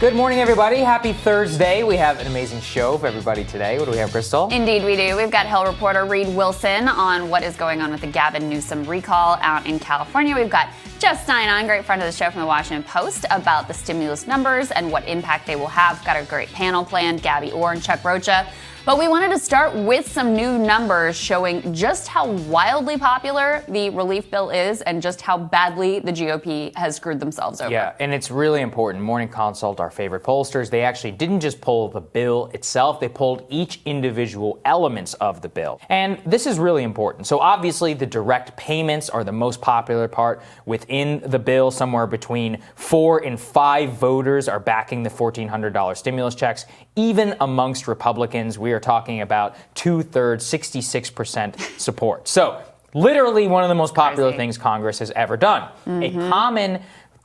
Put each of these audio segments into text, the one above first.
Good morning, everybody. Happy Thursday. We have an amazing show for everybody today. What do we have, Krystal? Indeed, we do. We've got Hill reporter Reed Wilson on what is going on with the Gavin Newsom recall out in California. We've got Jeff Stein on, great friend of the show from the Washington Post, about the stimulus numbers and what impact they will have. Got a great panel planned, Gabby Orr and Chuck Rocha. But we wanted to start with some new numbers showing just how wildly popular the relief bill is and just how badly the GOP has screwed themselves over. Yeah, and it's really important. Morning Consult, our favorite pollsters, they actually didn't just poll the bill itself, they polled each individual elements of the bill. And this is really important. So obviously the direct payments are the most popular part within the bill. Somewhere between 4 and 5 voters are backing the $1,400 stimulus checks. Even amongst Republicans, we are talking about 2/3, 66% support. So literally one of the most popular things Congress has ever done. A common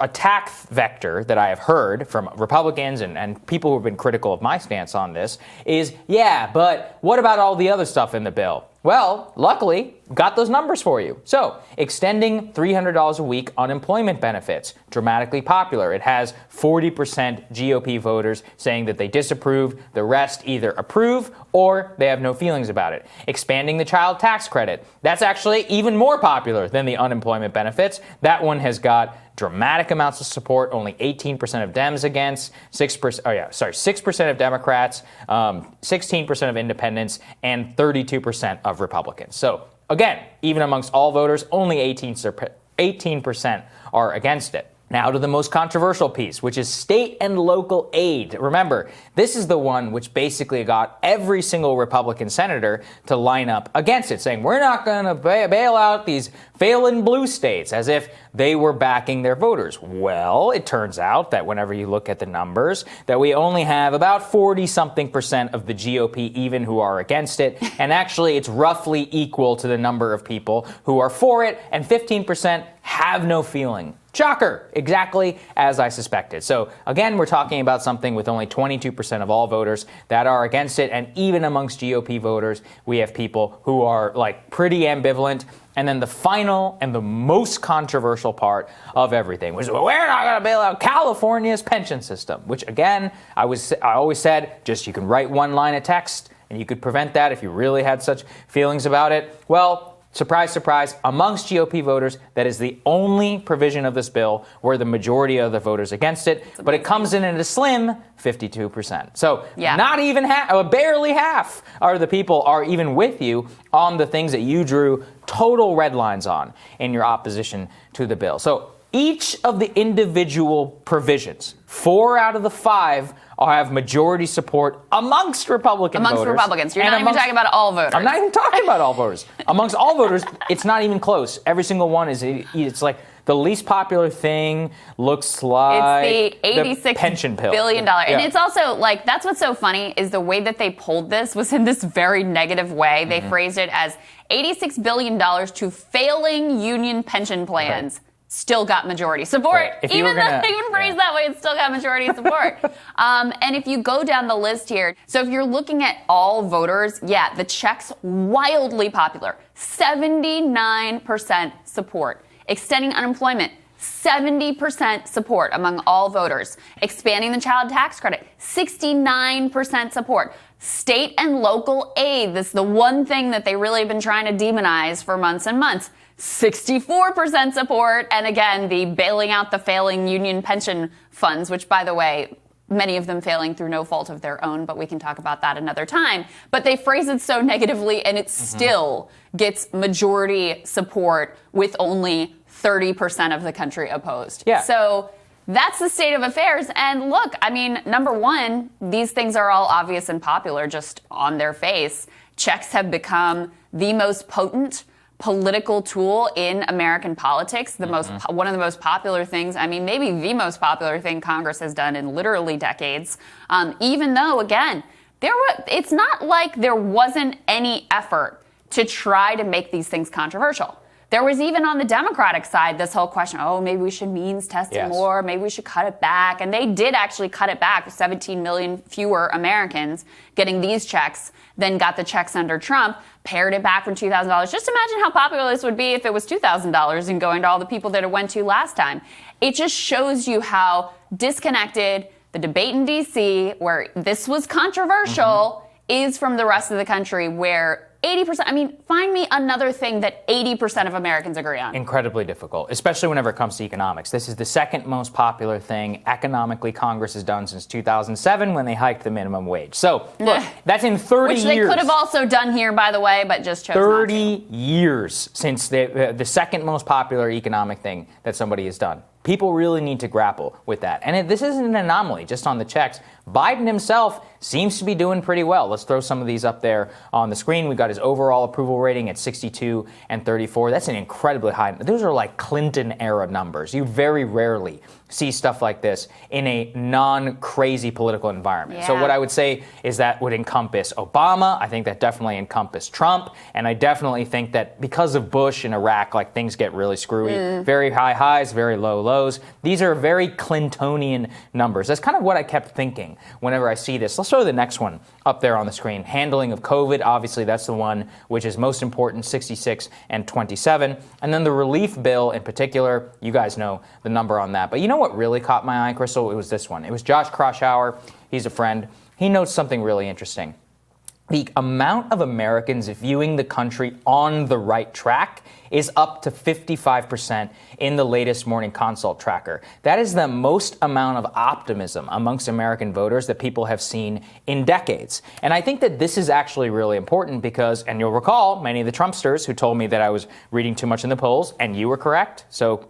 attack vector that I have heard from Republicans and people who have been critical of my stance on this is, yeah, but what about all the other stuff in the bill? Well, luckily, got those numbers for you. So, extending $300 a week unemployment benefits, dramatically popular. It has 40% GOP voters saying that they disapprove. The rest either approve or they have no feelings about it. Expanding the child tax credit. That's actually even more popular than the unemployment benefits. That one has got dramatic amounts of support. Only 18% of Dems against, 6% of Democrats, 16% of independents, and 32% of Republicans. So again, even amongst all voters, only 18% are against it. Now to the most controversial piece, which is state and local aid. Remember, this is the one which basically got every single Republican senator to line up against it, saying we're not going to bail out these failing blue states, as if they were backing their voters. Well, it turns out that whenever you look at the numbers, that we only have about 40-something% of the GOP even who are against it, and actually it's roughly equal to the number of people who are for it, and 15% have no feeling. Shocker, exactly as I suspected. So again, we're talking about something with only 22% of all voters that are against it. And even amongst GOP voters, we have people who are like pretty ambivalent. And then the final and the most controversial part of everything was, well, we're not going to bail out California's pension system, which again, I always said, just you can write one line of text and you could prevent that if you really had such feelings about it. Well, surprise, surprise, amongst GOP voters, that is the only provision of this bill where the majority of the voters against it, but it comes in at a slim 52%. So not even half, barely half of the people are even with you on the things that you drew total red lines on in your opposition to the bill. So each of the individual provisions, 4 out of the 5 have majority support amongst Republican voters. Amongst Republicans. You're not even talking about all voters. I'm not even talking about all voters. Amongst all voters, it's not even close. Every single one it's like the least popular thing looks like it's the pension pill. $86 billion. And it's also like, that's what's so funny is the way that they pulled this was in this very negative way. They phrased it as $86 billion to failing union pension plans. Right. Still got majority support. Right. Even phrased that way, it's still got majority support. And if you go down the list here, so if you're looking at all voters, the check's wildly popular. 79% support. Extending unemployment, 70% support among all voters. Expanding the child tax credit, 69% support. State and local aid, this is the one thing that they really have been trying to demonize for months and months. 64% support, and again, the bailing out the failing union pension funds, which, by the way, many of them failing through no fault of their own, but we can talk about that another time. But they phrase it so negatively, and it still gets majority support with only 30% of the country opposed. Yeah. So that's the state of affairs. And look, I mean, number one, these things are all obvious and popular just on their face. Checks have become the most potent political tool in American politics, one of the most popular things, I mean, maybe the most popular thing Congress has done in literally decades, even though, again, it's not like there wasn't any effort to try to make these things controversial. There was even on the Democratic side this whole question, maybe we should means test it more, maybe we should cut it back. And they did actually cut it back with 17 million fewer Americans getting these checks than got the checks under Trump, pared it back from $2,000. Just imagine how popular this would be if it was $2,000 and going to all the people that it went to last time. It just shows you how disconnected the debate in D.C. where this was controversial is from the rest of the country where 80%, I mean, find me another thing that 80% of Americans agree on. Incredibly difficult, especially whenever it comes to economics. This is the second most popular thing economically Congress has done since 2007 when they hiked the minimum wage. So, look, that's in 30 years. Which they could have also done here, by the way, but just chose 30 not to. years since the second most popular economic thing that somebody has done. People really need to grapple with that. And this isn't an anomaly just on the checks. Biden himself seems to be doing pretty well. Let's throw some of these up there on the screen. We got his overall approval rating at 62 and 34. That's an incredibly high. Those are like Clinton-era numbers. You very rarely see stuff like this in a non-crazy political environment. Yeah. So what I would say is that would encompass Obama. I think that definitely encompassed Trump. And I definitely think that because of Bush and Iraq, like things get really screwy. Very high highs, very low lows. These are very Clintonian numbers. That's kind of what I kept thinking whenever I see this. Let's throw the next one up there on the screen. Handling of COVID, obviously that's the one which is most important, 66 and 27. And then the relief bill in particular, you guys know the number on that. But you know what really caught my eye, Krystal? It was this one. It was Josh Kroshauer. He's a friend. He notes something really interesting. The amount of Americans viewing the country on the right track is up to 55% in the latest Morning Consult tracker. That is the most amount of optimism amongst American voters that people have seen in decades. And I think that this is actually really important because, and you'll recall, many of the Trumpsters who told me that I was reading too much in the polls, and you were correct, so,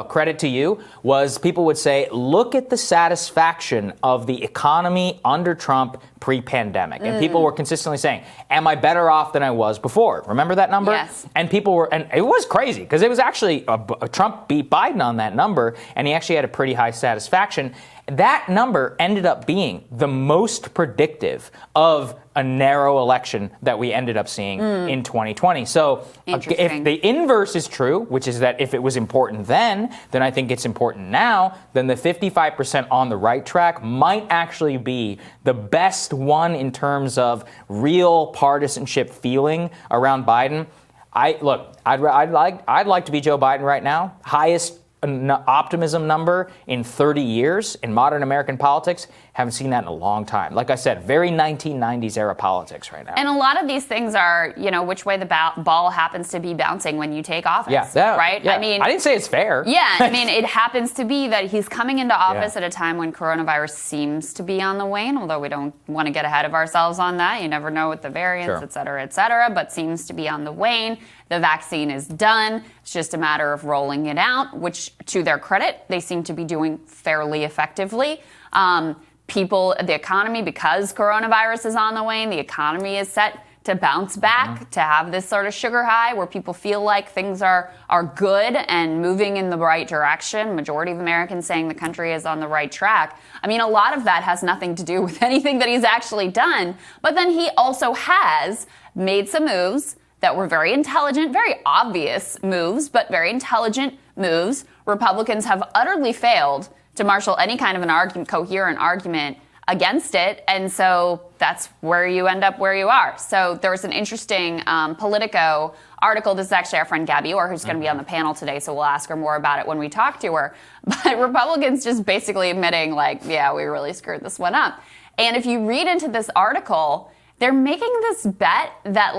credit to you, was people would say, look at the satisfaction of the economy under Trump pre-pandemic. And people were consistently saying, am I better off than I was before? Remember that number? Yes. And people were, and it was crazy because it was actually, Trump beat Biden on that number, and he actually had a pretty high satisfaction. That number ended up being the most predictive of a narrow election that we ended up seeing in 2020. So if the inverse is true, which is that if it was important then I think it's important now, then the 55% on the right track might actually be the best one in terms of real partisanship feeling around Biden. I'd like to be Joe Biden right now. Highest optimism number in 30 years in modern American politics. Haven't seen that in a long time. Like I said, very 1990s era politics right now. And a lot of these things are, which way the ball happens to be bouncing when you take office. Yeah. Right? Yeah. I mean, I didn't say it's fair. Yeah. I mean, it happens to be that he's coming into office at a time when coronavirus seems to be on the wane, although we don't want to get ahead of ourselves on that. You never know with the variants, et cetera, but seems to be on the wane. The vaccine is done. It's just a matter of rolling it out, which, to their credit, they seem to be doing fairly effectively. The economy, because coronavirus is on the wane, the economy is set to bounce back, to have this sort of sugar high where people feel like things are good and moving in the right direction. Majority of Americans saying the country is on the right track. I mean, a lot of that has nothing to do with anything that he's actually done. But then he also has made some moves that were very intelligent, very obvious moves, but very intelligent moves. Republicans have utterly failed to marshal any kind of an coherent argument against it. And so that's where you end up where you are. So there was an interesting Politico article. This is actually our friend Gabby Orr, who's going to be on the panel today, so we'll ask her more about it when we talk to her. But Republicans just basically admitting, we really screwed this one up. And if you read into this article, they're making this bet that,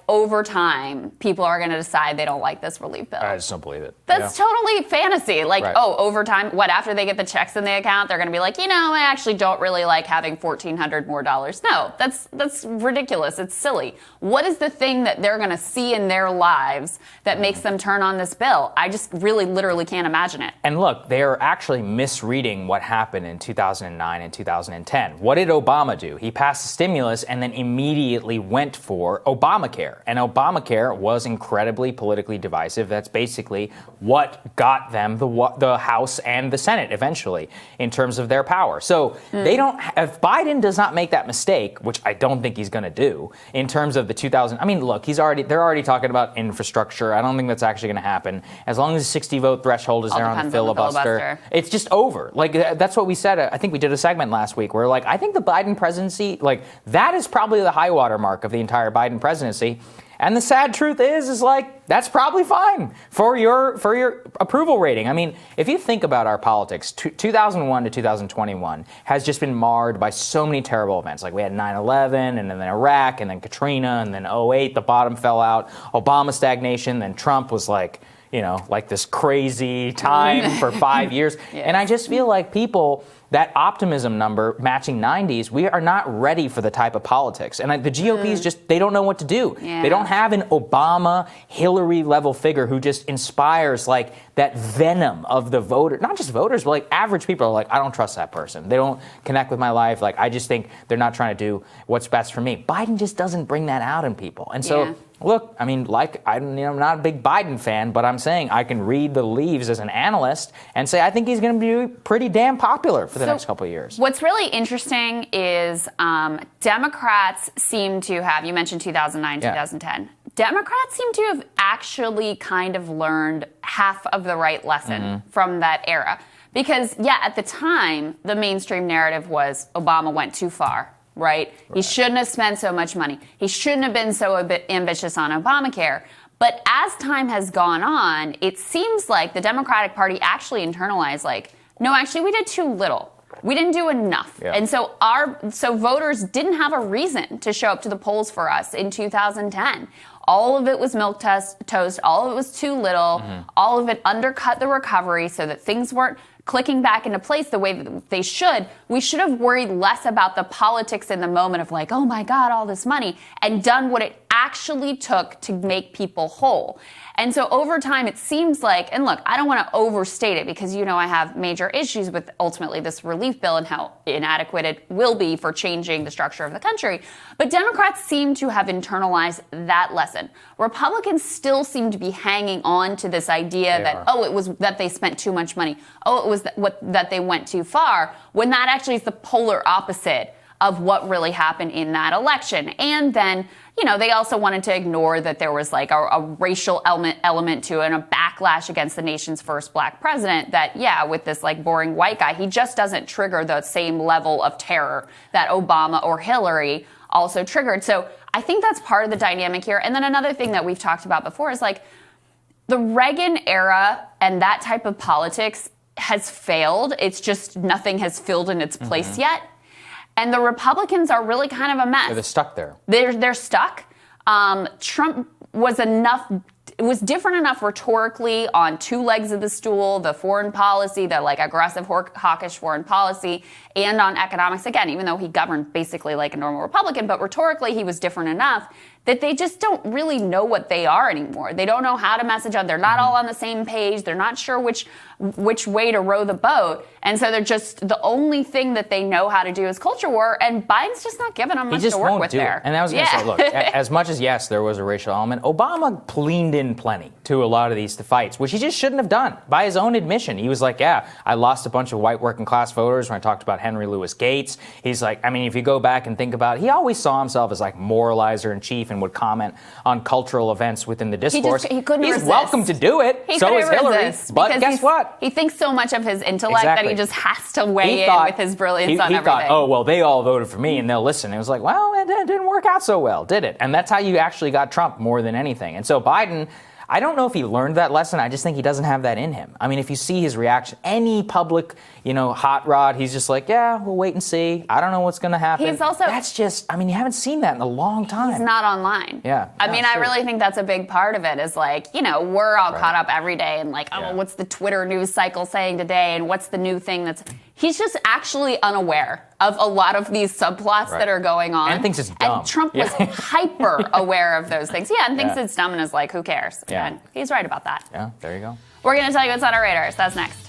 over time, people are going to decide they don't like this relief bill. I just don't believe it. That's totally fantasy. Over time, after they get the checks in the account, they're going to be like, I actually don't really like having $1,400 more dollars. No, that's ridiculous. It's silly. What is the thing that they're going to see in their lives that makes them turn on this bill? I just really, literally can't imagine it. And look, they're actually misreading what happened in 2009 and 2010. What did Obama do? He passed a stimulus and then immediately went for Obamacare. And Obamacare was incredibly politically divisive. That's basically what got them the House and the Senate eventually in terms of their power. So if Biden does not make that mistake, which I don't think he's going to do, in terms of the 2000, look, they're already talking about infrastructure. I don't think that's actually going to happen. As long as the 60 vote threshold is there on the filibuster, it's just over. That's what we said. I think we did a segment last week where I think the Biden presidency, that is probably the high water mark of the entire Biden presidency. And the sad truth is like, that's probably fine for your approval rating. I mean, if you think about our politics, 2001 to 2021 has just been marred by so many terrible events. Like we had 9/11, and then Iraq, and then Katrina, and then 2008, the bottom fell out, Obama stagnation, then Trump was like, like this crazy time for 5 years. Yes. And I just feel like people, that optimism number matching 90s, we are not ready for the type of politics. And the GOP is just, they don't know what to do. Yeah. They don't have an Obama, Hillary level figure who just inspires like that venom of the voter, not just voters, but like average people are like, I don't trust that person. They don't connect with my life. Like, I just think they're not trying to do what's best for me. Biden just doesn't bring that out in people. And so, look, I mean, I'm not a big Biden fan, but I'm saying I can read the leaves as an analyst and say I think he's going to be pretty damn popular for the next couple of years. What's really interesting is Democrats seem to have, you mentioned 2009, 2010. Democrats seem to have actually kind of learned half of the right lesson from that era. Because, at the time, the mainstream narrative was Obama went too far. Right? He shouldn't have spent so much money. He shouldn't have been so ambitious on Obamacare. But as time has gone on, it seems like the Democratic Party actually internalized, like, no, actually, we did too little. We didn't do enough. Yeah. And so voters didn't have a reason to show up to the polls for us in 2010. All of it was milquetoast. All of it was too little. All of it undercut the recovery so that things weren't clicking back into place the way that they should. We should have worried less about the politics in the moment of like, oh my God, all this money, and done what it actually took to make people whole. And so over time, it seems like, and look, I don't want to overstate it because, I have major issues with ultimately this relief bill and how inadequate it will be for changing the structure of the country. But Democrats seem to have internalized that lesson. Republicans still seem to be hanging on to this idea it was that they spent too much money. Oh, it was that they went too far, when that actually is the polar opposite of what really happened in that election. And then, they also wanted to ignore that there was like a racial element to it and a backlash against the nation's first black president that, with this like boring white guy, he just doesn't trigger the same level of terror that Obama or Hillary also triggered. So I think that's part of the dynamic here. And then another thing that we've talked about before is like the Reagan era and that type of politics has failed. It's just nothing has filled in its place yet. And the Republicans are really kind of a mess. They're stuck there. They're stuck. Trump was different enough rhetorically on two legs of the stool, the foreign policy, the like aggressive, hawkish foreign policy, and on economics. Again, even though he governed basically like a normal Republican, but rhetorically he was different enough that they just don't really know what they are anymore. They don't know how to message on. They're not all on the same page. They're not sure which way to row the boat. And so they're just, the only thing that they know how to do is culture war, and Biden's just not giving them much to work with there. And I was going to say, look, as much as, yes, there was a racial element, Obama leaned in plenty to a lot of these fights, which he just shouldn't have done. By his own admission, he was like, I lost a bunch of white working class voters when I talked about Henry Louis Gates. He's like, I mean, if you go back and think about it, he always saw himself as like moralizer in chief and would comment on cultural events within the discourse. He couldn't He's resist. Welcome to do it. So is Hillary. But guess what? He thinks so much of his intellect that he just has to weigh in with his brilliance on everything. He thought, oh, well, they all voted for me and they'll listen. It was like, well, it didn't work out so well, did it? And that's how you actually got Trump more than anything. And so Biden, I don't know if he learned that lesson. I just think he doesn't have that in him. I mean, if you see his reaction, any public, hot rod, he's just like, we'll wait and see. I don't know what's going to happen. He's also, that's just, I mean, you haven't seen that in a long time. He's not online. Yeah. I mean, I really think that's a big part of it is like, we're all caught up every day and like, what's the Twitter news cycle saying today? And what's the new thing he's just actually unaware of a lot of these subplots that are going on. And thinks it's dumb. And Trump was hyper aware of those things. Yeah, and thinks it's dumb and is like, who cares? Yeah. And he's right about that. Yeah, there you go. We're going to tell you what's on our radars. That's next.